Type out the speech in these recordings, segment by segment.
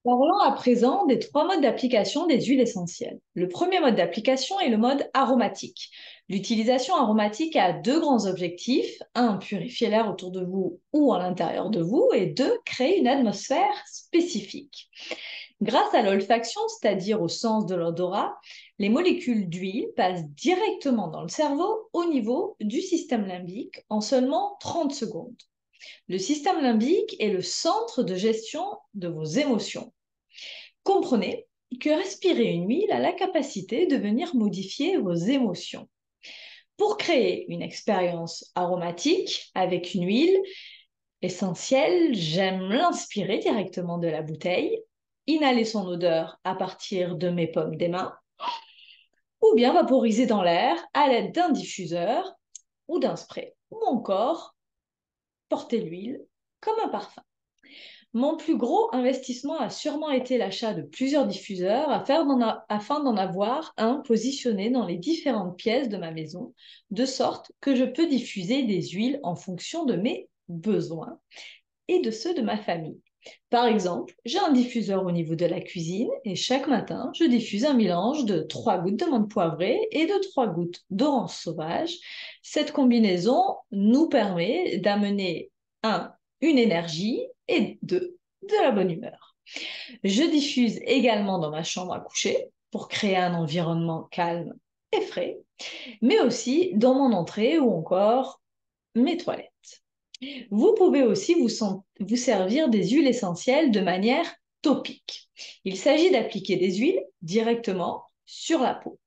Parlons à présent des trois modes d'application des huiles essentielles. Le premier mode d'application est le mode aromatique. L'utilisation aromatique a deux grands objectifs. Un, purifier l'air autour de vous ou à l'intérieur de vous. Et deux, créer une atmosphère spécifique. Grâce à l'olfaction, c'est-à-dire au sens de l'odorat, les molécules d'huile passent directement dans le cerveau au niveau du système limbique en seulement 30 secondes. Le système limbique est le centre de gestion de vos émotions. Comprenez que respirer une huile a la capacité de venir modifier vos émotions. Pour créer une expérience aromatique avec une huile essentielle, j'aime l'inspirer directement de la bouteille, inhaler son odeur à partir de mes paumes des mains, ou bien vaporiser dans l'air à l'aide d'un diffuseur ou d'un spray, ou encore porter l'huile comme un parfum. Mon plus gros investissement a sûrement été l'achat de plusieurs diffuseurs afin d'en avoir un positionné dans les différentes pièces de ma maison, de sorte que je peux diffuser des huiles en fonction de mes besoins et de ceux de ma famille. Par exemple, j'ai un diffuseur au niveau de la cuisine et chaque matin, je diffuse un mélange de 3 gouttes de menthe poivrée et de 3 gouttes d'orange sauvage. Cette combinaison nous permet d'amener un, une énergie et deux, de la bonne humeur. Je diffuse également dans ma chambre à coucher pour créer un environnement calme et frais, mais aussi dans mon entrée ou encore mes toilettes. Vous pouvez aussi vous servir des huiles essentielles de manière topique. Il s'agit d'appliquer des huiles directement sur la peau.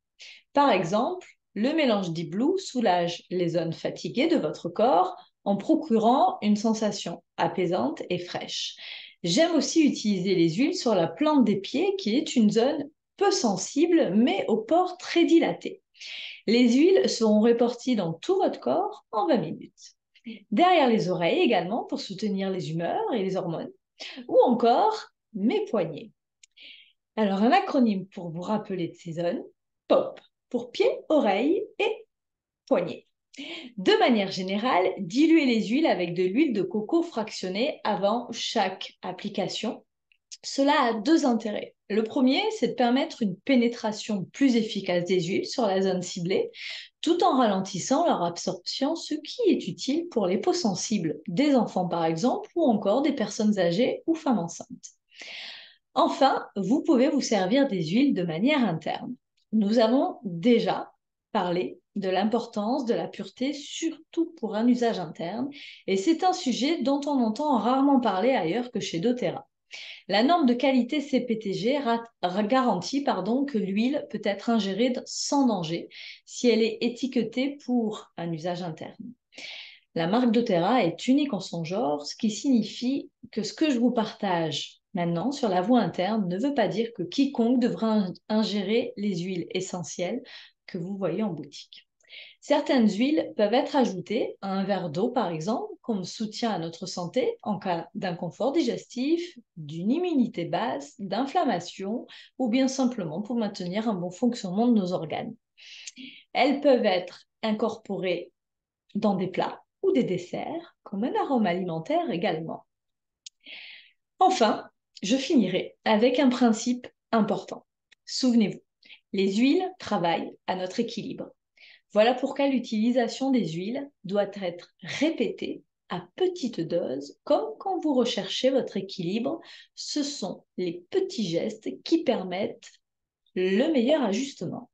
Par exemple, le mélange d'Iblou soulage les zones fatiguées de votre corps en procurant une sensation apaisante et fraîche. J'aime aussi utiliser les huiles sur la plante des pieds qui est une zone peu sensible mais aux pores très dilatés. Les huiles seront réparties dans tout votre corps en 20 minutes. Derrière les oreilles également pour soutenir les humeurs et les hormones, ou encore mes poignets. Alors un acronyme pour vous rappeler de ces zones, POP, pour pieds, oreilles et poignets. De manière générale, diluez les huiles avec de l'huile de coco fractionnée avant chaque application. Cela a deux intérêts. Le premier, c'est de permettre une pénétration plus efficace des huiles sur la zone ciblée, tout en ralentissant leur absorption, ce qui est utile pour les peaux sensibles des enfants par exemple, ou encore des personnes âgées ou femmes enceintes. Enfin, vous pouvez vous servir des huiles de manière interne. Nous avons déjà parlé de l'importance de la pureté, surtout pour un usage interne, et c'est un sujet dont on entend rarement parler ailleurs que chez doTERRA. La norme de qualité CPTG garantit que l'huile peut être ingérée sans danger si elle est étiquetée pour un usage interne. La marque doTERRA est unique en son genre, ce qui signifie que ce que je vous partage maintenant sur la voie interne ne veut pas dire que quiconque devra ingérer les huiles essentielles que vous voyez en boutique. Certaines huiles peuvent être ajoutées à un verre d'eau, par exemple, comme soutien à notre santé en cas d'inconfort digestif, d'une immunité basse, d'inflammation ou bien simplement pour maintenir un bon fonctionnement de nos organes. Elles peuvent être incorporées dans des plats ou des desserts, comme un arôme alimentaire également. Enfin, je finirai avec un principe important. Souvenez-vous, les huiles travaillent à notre équilibre. Voilà pourquoi l'utilisation des huiles doit être répétée à petite dose, comme quand vous recherchez votre équilibre. Ce sont les petits gestes qui permettent le meilleur ajustement.